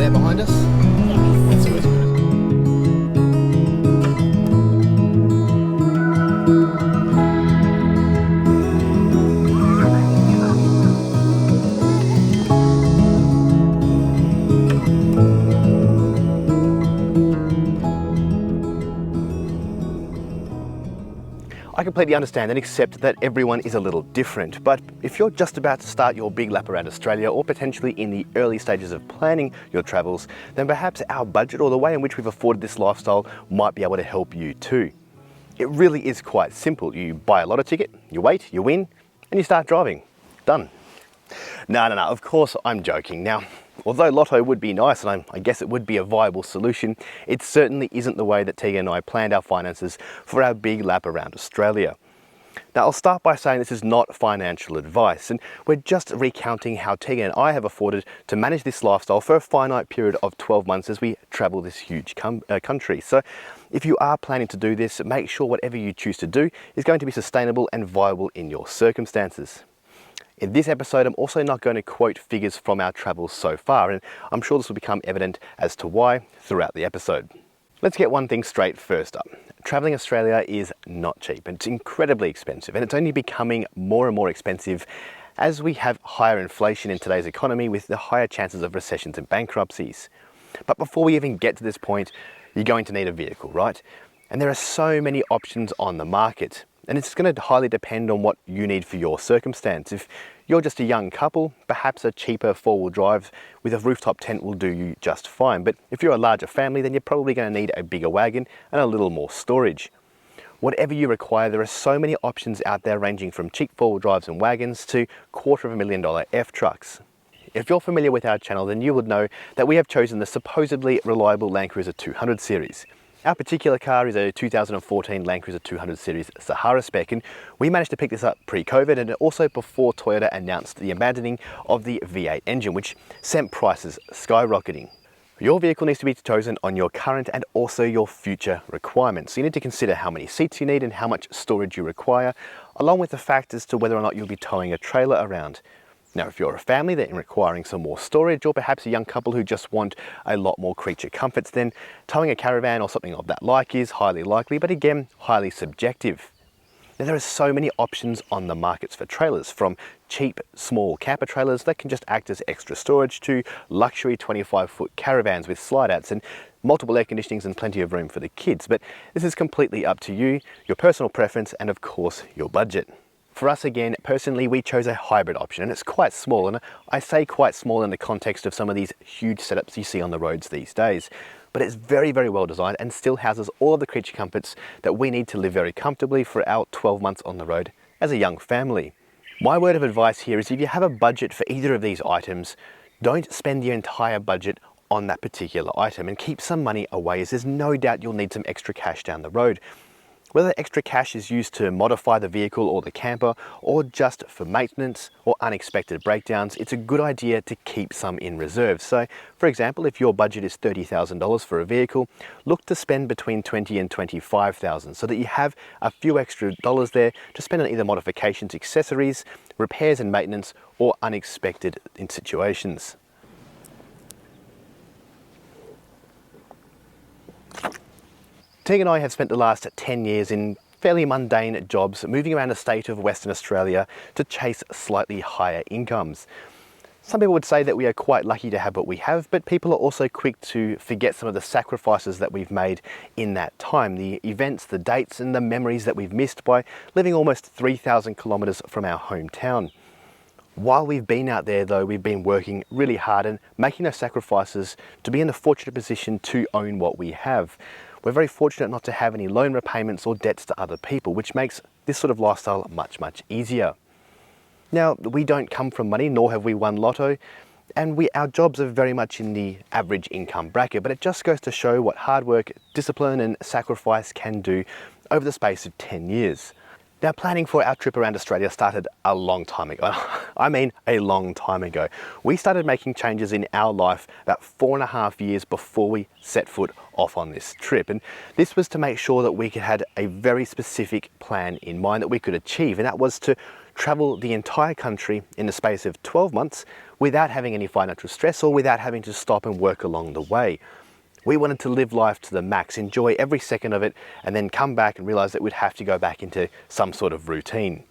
there behind us? That's always good. I completely understand and accept that everyone is a little different, but if you're just about to start your big lap around Australia or potentially in the early stages of planning your travels, then perhaps our budget or the way in which we've afforded this lifestyle might be able to help you too. It really is quite simple. You buy a lotto ticket, you wait, you win, and you start driving. Done. No, of course I'm joking. Now, although lotto would be nice and I guess it would be a viable solution, it certainly isn't the way that Teagan and I planned our finances for our big lap around Australia. Now, I'll start by saying this is not financial advice, and we're just recounting how Teagan and I have afforded to manage this lifestyle for a finite period of 12 months as we travel this huge country. So if you are planning to do this, make sure whatever you choose to do is going to be sustainable and viable in your circumstances. In this episode, I'm also not going to quote figures from our travels so far, and I'm sure this will become evident as to why throughout the episode. Let's get one thing straight first up. Traveling Australia is not cheap. It's incredibly expensive, and it's only becoming more and more expensive as we have higher inflation in today's economy with the higher chances of recessions and bankruptcies. But before we even get to this point, you're going to need a vehicle, right? And there are so many options on the market. And it's going to highly depend on what you need for your circumstance. If you're just a young couple, perhaps a cheaper four-wheel drive with a rooftop tent will do you just fine. But if you're a larger family, then you're probably going to need a bigger wagon and a little more storage. Whatever you require, there are so many options out there ranging from cheap four-wheel drives and wagons to $250,000 F-trucks. If you're familiar with our channel, then you would know that we have chosen the supposedly reliable Land Cruiser 200 series. Our particular car is a 2014 Land Cruiser 200 series Sahara spec, and we managed to pick this up pre-COVID and also before Toyota announced the abandoning of the V8 engine, which sent prices skyrocketing. Your vehicle needs to be chosen on your current and also your future requirements. So you need to consider how many seats you need and how much storage you require, along with the fact as to whether or not you'll be towing a trailer around. Now, if you're a family that are requiring some more storage, or perhaps a young couple who just want a lot more creature comforts, then towing a caravan or something of that like is highly likely, but again, highly subjective. Now, there are so many options on the markets for trailers, from cheap, small camper trailers that can just act as extra storage to luxury 25-foot caravans with slide-outs and multiple air conditionings and plenty of room for the kids. But this is completely up to you, your personal preference, and of course, your budget. For us, again, personally, we chose a hybrid option, and it's quite small, and I say quite small in the context of some of these huge setups you see on the roads these days. But it's very, very well designed and still houses all of the creature comforts that we need to live very comfortably for our 12 months on the road as a young family. My word of advice here is if you have a budget for either of these items, don't spend your entire budget on that particular item and keep some money away, as there's no doubt you'll need some extra cash down the road. Whether extra cash is used to modify the vehicle or the camper, or just for maintenance or unexpected breakdowns, it's a good idea to keep some in reserve. So, for example, if your budget is $30,000 for a vehicle, look to spend between $20,000 and $25,000 so that you have a few extra dollars there to spend on either modifications, accessories, repairs and maintenance, or unexpected situations. Teagan and I have spent the last 10 years in fairly mundane jobs, moving around the state of Western Australia to chase slightly higher incomes. Some people would say that we are quite lucky to have what we have, but people are also quick to forget some of the sacrifices that we've made in that time, the events, the dates, and the memories that we've missed by living almost 3,000 kilometres from our hometown. While we've been out there though, we've been working really hard and making those sacrifices to be in the fortunate position to own what we have. We're very fortunate not to have any loan repayments or debts to other people, which makes this sort of lifestyle much, much easier. Now, we don't come from money, nor have we won lotto, and our jobs are very much in the average income bracket, but it just goes to show what hard work, discipline and sacrifice can do over the space of 10 years. Now, planning for our trip around Australia started a long time ago. I mean, a long time ago. We started making changes in our life about 4.5 years before we set foot off on this trip. And this was to make sure that we had a very specific plan in mind that we could achieve. And that was to travel the entire country in the space of 12 months without having any financial stress or without having to stop and work along the way. We wanted to live life to the max, enjoy every second of it, and then come back and realize that we'd have to go back into some sort of routine.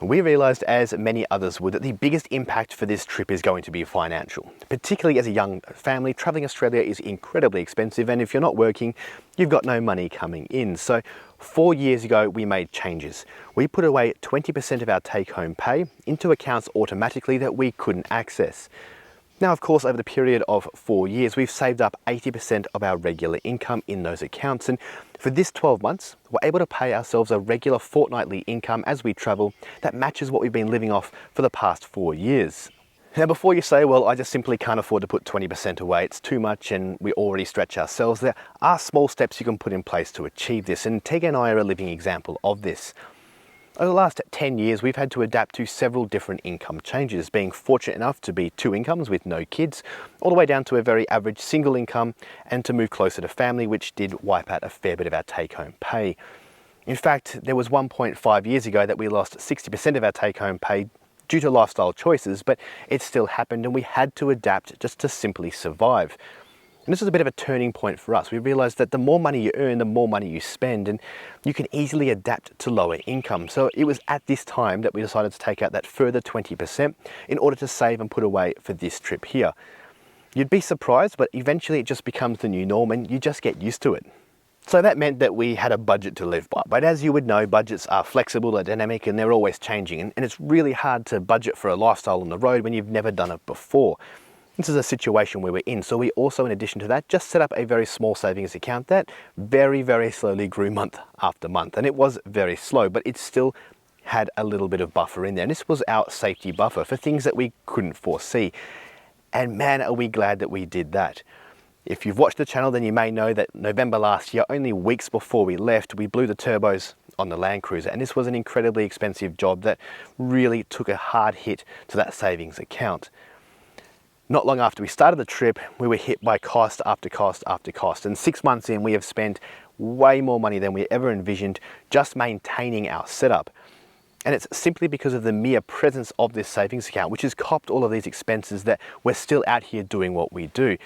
We realized, as many others would, that the biggest impact for this trip is going to be financial. Particularly as a young family, traveling Australia is incredibly expensive, and if you're not working, you've got no money coming in. So 4 years ago, we made changes. We put away 20% of our take-home pay into accounts automatically that we couldn't access. Now, of course, over the period of 4 years, we've saved up 80% of our regular income in those accounts. And for this 12 months, we're able to pay ourselves a regular fortnightly income as we travel that matches what we've been living off for the past 4 years. Now, before you say, well, I just simply can't afford to put 20% away, it's too much and we already stretch ourselves, there are small steps you can put in place to achieve this. And Teagan and I are a living example of this. Over the last 10 years, we've had to adapt to several different income changes, being fortunate enough to be 2 incomes with no kids, all the way down to a very average single income, and to move closer to family, which did wipe out a fair bit of our take-home pay. In fact, there was 1.5 years ago that we lost 60% of our take-home pay due to lifestyle choices, but it still happened and we had to adapt just to simply survive. And this was a bit of a turning point for us. We realized that the more money you earn, the more money you spend, and you can easily adapt to lower income. So it was at this time that we decided to take out that further 20% in order to save and put away for this trip here. You'd be surprised, but eventually it just becomes the new norm and you just get used to it. So that meant that we had a budget to live by. But as you would know, budgets are flexible, they're dynamic, and they're always changing. And it's really hard to budget for a lifestyle on the road when you've never done it before. This is a situation where we're in, so we also, in addition to that, just set up a very small savings account that very, very slowly grew month after month. And it was very slow, but it still had a little bit of buffer in there. And this was our safety buffer for things that we couldn't foresee. And man, are we glad that we did that. If you've watched the channel, then you may know that November last year, only weeks before we left, we blew the turbos on the Land Cruiser. And this was an incredibly expensive job that really took a hard hit to that savings account. Not long after we started the trip, we were hit by cost after cost after cost. And 6 months in, we have spent way more money than we ever envisioned just maintaining our setup. And it's simply because of the mere presence of this savings account, which has copped all of these expenses, that we're still out here doing what we do.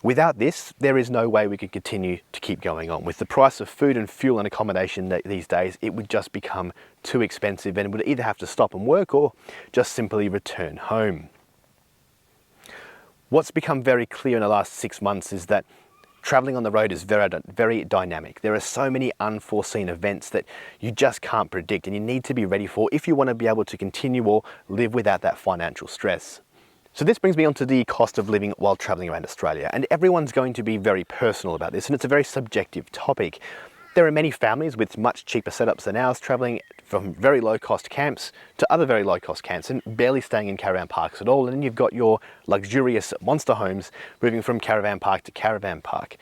Without this, there is no way we could continue to keep going on. With the price of food and fuel and accommodation these days, it would just become too expensive and we'd either have to stop and work or just simply return home. What's become very clear in the last 6 months is that traveling on the road is very dynamic. There are so many unforeseen events that you just can't predict and you need to be ready for if you want to be able to continue or live without that financial stress. So this brings me on to the cost of living while traveling around Australia, and everyone's going to be very personal about this, and it's a very subjective topic. There are many families with much cheaper setups than ours, traveling from very low-cost camps to other very low-cost camps and barely staying in caravan parks at all. And then you've got your luxurious monster homes moving from caravan park to caravan park.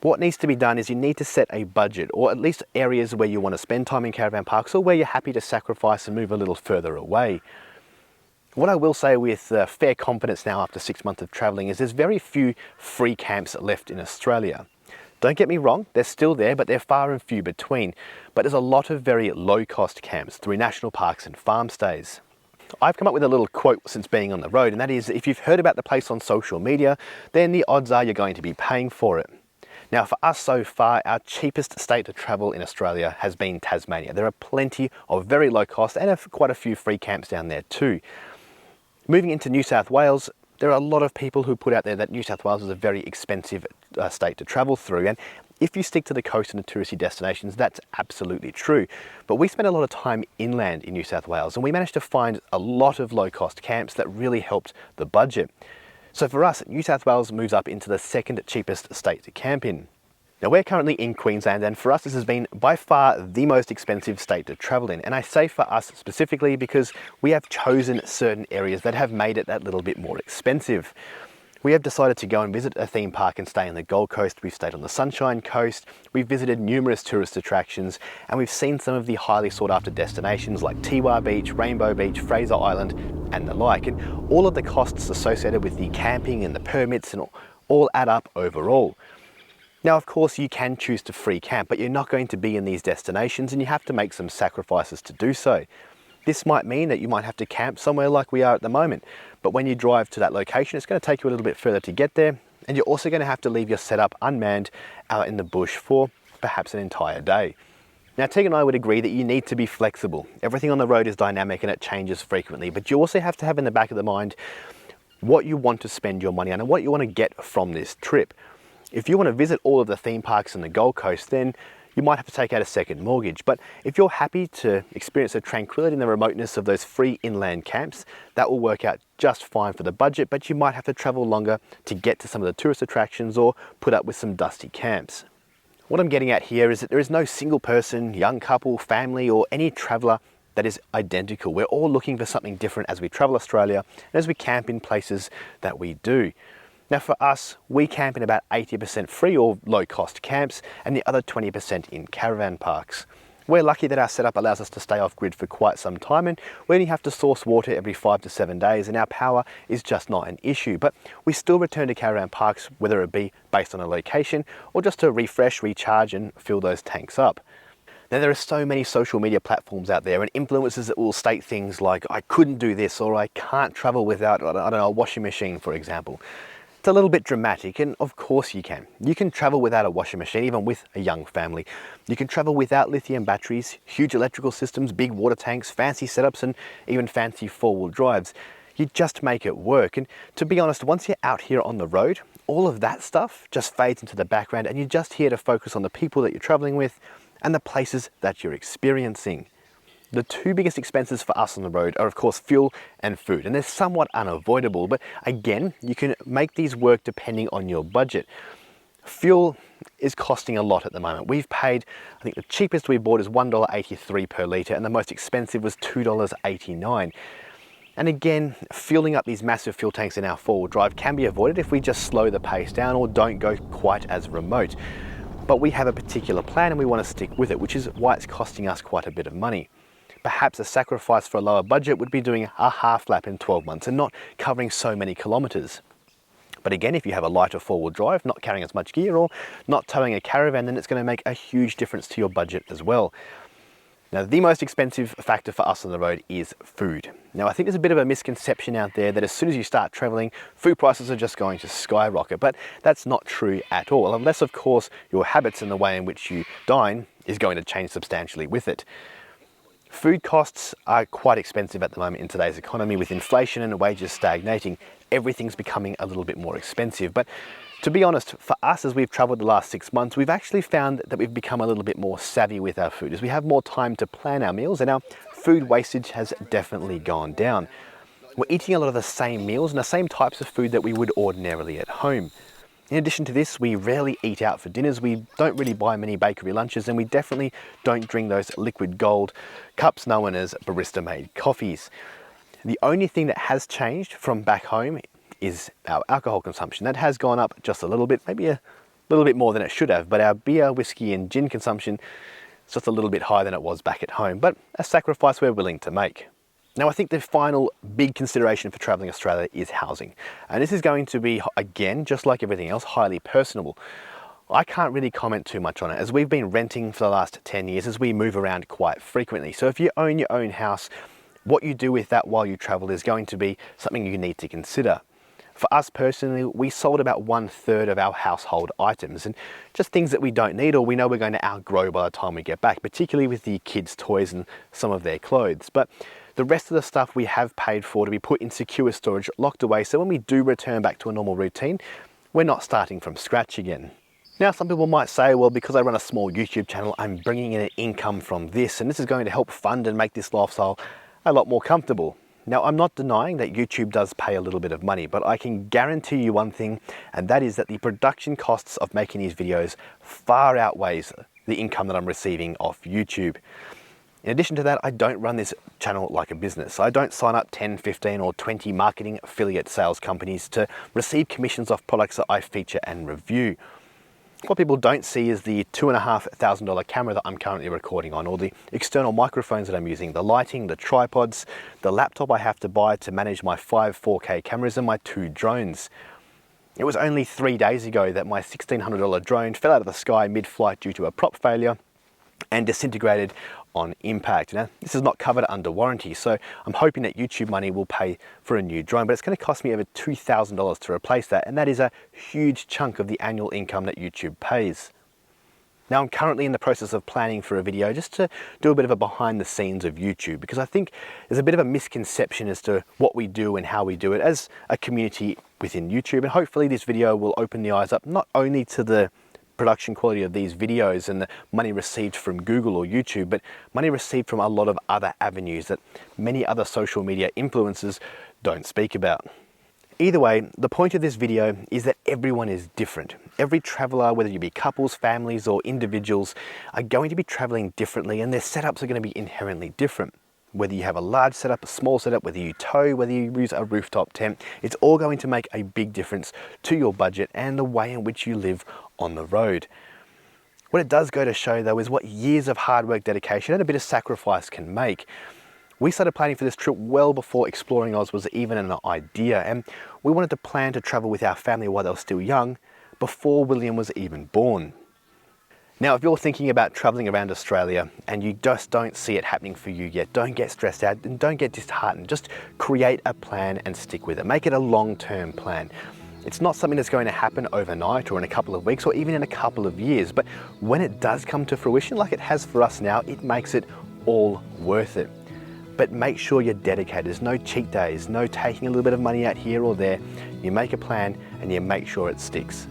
What needs to be done is you need to set a budget, or at least areas where you want to spend time in caravan parks or where you're happy to sacrifice and move a little further away. What I will say with fair confidence now after 6 months of traveling is there's very few free camps left in Australia. Don't get me wrong, they're still there, but they're far and few between. But there's a lot of very low-cost camps through national parks and farm stays. I've come up with a little quote since being on the road, and that is, if you've heard about the place on social media, then the odds are you're going to be paying for it. Now, for us so far, our cheapest state to travel in Australia has been Tasmania. There are plenty of very low cost and quite a few free camps down there too. Moving into New South Wales, there are a lot of people who put out there that New South Wales is a very expensive state to travel through, and if you stick to the coast and the touristy destinations, that's absolutely true. But we spent a lot of time inland in New South Wales, and we managed to find a lot of low-cost camps that really helped the budget. So for us, New South Wales moves up into the second cheapest state to camp in. Now, we're currently in Queensland, and for us this has been by far the most expensive state to travel in. And I say for us specifically because we have chosen certain areas that have made it that little bit more expensive. We have decided to go and visit a theme park and stay on the Gold Coast. We've stayed on the Sunshine Coast, we've visited numerous tourist attractions, and we've seen some of the highly sought after destinations like Tiwa Beach, Rainbow Beach, Fraser Island, and the like. And all of the costs associated with the camping and the permits and all add up overall. Now, of course, you can choose to free camp, but you're not going to be in these destinations and you have to make some sacrifices to do so. This might mean that you might have to camp somewhere like we are at the moment, but when you drive to that location, it's going to take you a little bit further to get there, and you're also going to have to leave your setup unmanned out in the bush for perhaps an entire day. Now, Teagan and I would agree that you need to be flexible. Everything on the road is dynamic and it changes frequently, but you also have to have in the back of the mind what you want to spend your money on and what you want to get from this trip. If you want to visit all of the theme parks in the Gold Coast, then you might have to take out a second mortgage. But if you're happy to experience the tranquility and the remoteness of those free inland camps, that will work out just fine for the budget, but you might have to travel longer to get to some of the tourist attractions or put up with some dusty camps. What I'm getting at here is that there is no single person, young couple, family, or any traveller that is identical. We're all looking for something different as we travel Australia and as we camp in places that we do. Now for us, we camp in about 80% free or low cost camps and the other 20% in caravan parks. We're lucky that our setup allows us to stay off grid for quite some time, and we only have to source water every 5 to 7 days, and our power is just not an issue. But we still return to caravan parks, whether it be based on a location or just to refresh, recharge and fill those tanks up. Now there are so many social media platforms out there and influencers that will state things like, I couldn't do this, or I can't travel without, I don't know, a washing machine, for example. It's a little bit dramatic, and of course you can. You can travel without a washing machine, even with a young family. You can travel without lithium batteries, huge electrical systems, big water tanks, fancy setups, and even fancy four-wheel drives. You just make it work. And to be honest, once you're out here on the road, all of that stuff just fades into the background, and you're just here to focus on the people that you're traveling with and the places that you're experiencing. The two biggest expenses for us on the road are of course fuel and food, and they're somewhat unavoidable, but again, you can make these work depending on your budget. Fuel is costing a lot at the moment. We've paid, I think the cheapest we bought is $1.83 per litre, and the most expensive was $2.89. And again, filling up these massive fuel tanks in our four-wheel drive can be avoided if we just slow the pace down or don't go quite as remote. But we have a particular plan and we want to stick with it, which is why it's costing us quite a bit of money. Perhaps a sacrifice for a lower budget would be doing a half lap in 12 months and not covering so many kilometres. But again, if you have a lighter four-wheel drive, not carrying as much gear or not towing a caravan, then it's going to make a huge difference to your budget as well. Now, the most expensive factor for us on the road is food. Now, I think there's a bit of a misconception out there that as soon as you start traveling, food prices are just going to skyrocket, but that's not true at all, unless of course your habits and the way in which you dine is going to change substantially with it. Food costs are quite expensive at the moment in today's economy. With inflation and wages stagnating, everything's becoming a little bit more expensive. But to be honest, for us, as we've traveled the last 6 months, we've actually found that we've become a little bit more savvy with our food as we have more time to plan our meals, and our food wastage has definitely gone down. We're eating a lot of the same meals and the same types of food that we would ordinarily at home. In addition to this, we rarely eat out for dinners, we don't really buy many bakery lunches, and we definitely don't drink those liquid gold cups known as barista-made coffees. The only thing that has changed from back home is our alcohol consumption. That has gone up just a little bit, maybe a little bit more than it should have, but our beer, whiskey and gin consumption is just a little bit higher than it was back at home, but a sacrifice we're willing to make. Now, I think the final big consideration for traveling Australia is housing. And this is going to be, again, just like everything else, highly personable. I can't really comment too much on it, as we've been renting for the last 10 years as we move around quite frequently. So if you own your own house, what you do with that while you travel is going to be something you need to consider. For us personally, we sold about 1/3 of our household items, and just things that we don't need or we know we're going to outgrow by the time we get back, particularly with the kids' toys and some of their clothes. But the rest of the stuff we have paid for to be put in secure storage, locked away, so when we do return back to a normal routine, we're not starting from scratch again. Now, some people might say, well, because I run a small YouTube channel, I'm bringing in an income from this, and this is going to help fund and make this lifestyle a lot more comfortable. Now, I'm not denying that YouTube does pay a little bit of money, but I can guarantee you one thing, and that is that the production costs of making these videos far outweighs the income that I'm receiving off YouTube. In addition to that, I don't run this channel like a business. I don't sign up 10, 15 or 20 marketing affiliate sales companies to receive commissions off products that I feature and review. What people don't see is the $2,500 camera that I'm currently recording on, or the external microphones that I'm using, the lighting, the tripods, the laptop I have to buy to manage my 5 4K cameras and my 2 drones. It was only 3 days ago that my $1,600 drone fell out of the sky mid-flight due to a prop failure and disintegrated on impact. Now, this is not covered under warranty, so I'm hoping that YouTube money will pay for a new drone, but it's going to cost me over $2,000 to replace that, and that is a huge chunk of the annual income that YouTube pays. Now, I'm currently in the process of planning for a video just to do a bit of a behind the scenes of YouTube, because I think there's a bit of a misconception as to what we do and how we do it as a community within YouTube. And hopefully this video will open the eyes up not only to the production quality of these videos and the money received from Google or YouTube, but money received from a lot of other avenues that many other social media influencers don't speak about. Either way, the point of this video is that everyone is different. Every traveler, whether you be couples, families, or individuals, are going to be traveling differently, and their setups are going to be inherently different. Whether you have a large setup, a small setup, whether you tow, whether you use a rooftop tent, it's all going to make a big difference to your budget and the way in which you live on the road. What it does go to show, though, is what years of hard work, dedication, and a bit of sacrifice can make. We started planning for this trip well before exploring Oz was even an idea, and we wanted to plan to travel with our family while they were still young, before William was even born. Now, if you're thinking about traveling around Australia and you just don't see it happening for you yet, don't get stressed out and don't get disheartened. Just create a plan and stick with it. Make it a long-term plan. It's not something that's going to happen overnight or in a couple of weeks or even in a couple of years, but when it does come to fruition, like it has for us now, it makes it all worth it. But make sure you're dedicated. There's no cheat days, no taking a little bit of money out here or there. You make a plan and you make sure it sticks.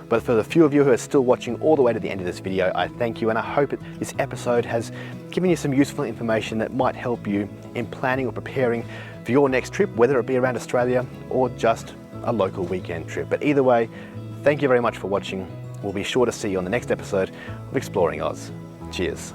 But for the few of you who are still watching all the way to the end of this video, I thank you, and I hope this episode has given you some useful information that might help you in planning or preparing for your next trip, whether it be around Australia or just a local weekend trip. But either way, thank you very much for watching. We'll be sure to see you on the next episode of Exploring Oz. Cheers.